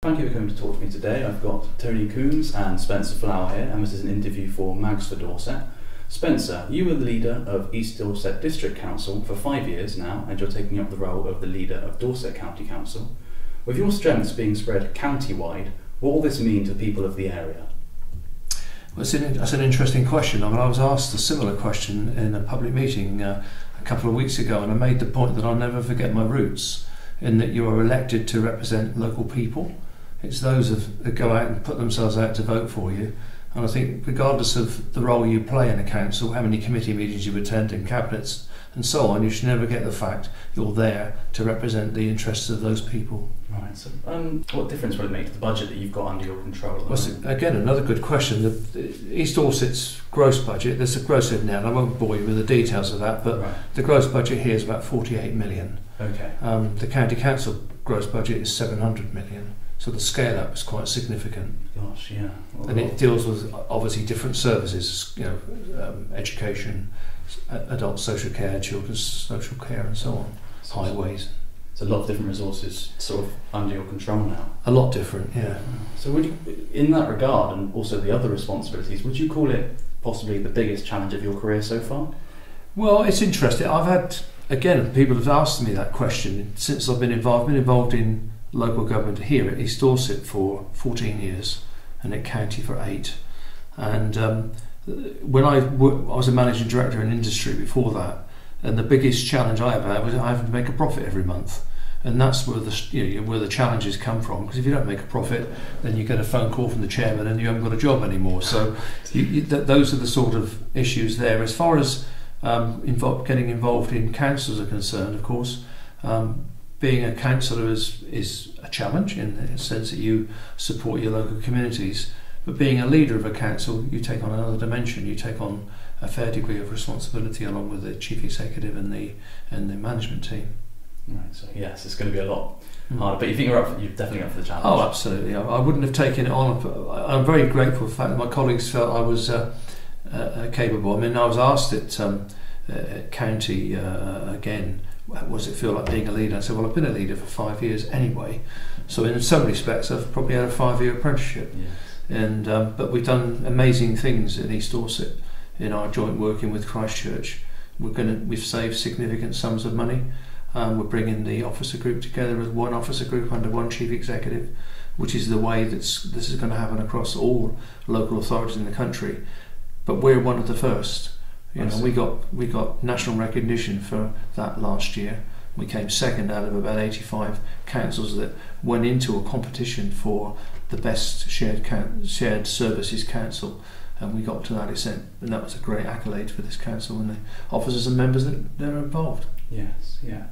Thank you for coming to talk to me today. I've got Toni Coombs and Spencer Flower here, and this is an interview for Mags for Dorset. Spencer, you were the leader of East Dorset District Council for 5 years now, and you're taking up the role of the leader of Dorset County Council. With your strengths being spread county-wide, what will this mean to people of the area? Well, that's an interesting question. I mean, I was asked a similar question in a public meeting a couple of weeks ago, and I made the point that I'll never forget my roots, in that you are elected to represent local people. It's those that go out and put themselves out to vote for you. And I think regardless of the role you play in a council, how many committee meetings you attend in cabinets and so on, you should never get the fact you're there to represent the interests of those people. Right, so what difference will it make to the budget that you've got under your control? Well, again, another good question. The East Dorset's gross budget, there's a gross in now, and I won't bore you with the details of that, but right. The gross budget here is about 48 million. Okay. The County Council gross budget is 700 million. So the scale up is quite significant. Gosh, yeah. And it deals with obviously different services, you know, education, adult social care, children's social care, and so on. Highways. It's a lot of different resources sort of under your control now. A lot different, yeah. So would you, in that regard, and also the other responsibilities, would you call it possibly the biggest challenge of your career so far? Well, it's interesting. I've had, again, people have asked me that question since I've been involved. I've been involved in local government here at East Dorset for 14 years and at county for 8. And when I was a managing director in industry before that, and the biggest challenge I ever had was having to make a profit every month. And that's where the challenges come from, because if you don't make a profit, then you get a phone call from the chairman and you haven't got a job anymore. So those are the sort of issues there. As far as getting involved in councils are concerned, of course, being a councillor is a challenge in the sense that you support your local communities, but being a leader of a council, you take on another dimension. You take on a fair degree of responsibility along with the chief executive and the management team. Right. So yes, it's going to be a lot harder. But you think you're definitely up for the challenge? Oh, absolutely. I wouldn't have taken it on. I'm very grateful for the fact that my colleagues felt I was capable. I mean, I was asked at county again, what does it feel like being a leader? I said, well, I've been a leader for 5 years anyway, so in some respects I've probably had a 5-year apprenticeship. Yes. And but we've done amazing things in East Dorset in our joint working with Christchurch. We've saved significant sums of money. We're bringing the officer group together as one officer group under one chief executive, which is the way this is going to happen across all local authorities in the country. But we're one of the first. You know, we got national recognition for that last year. We came second out of about 85 councils that went into a competition for the best shared services council, and we got to that extent, and that was a great accolade for this council and the officers and members that are involved. Yes, yeah.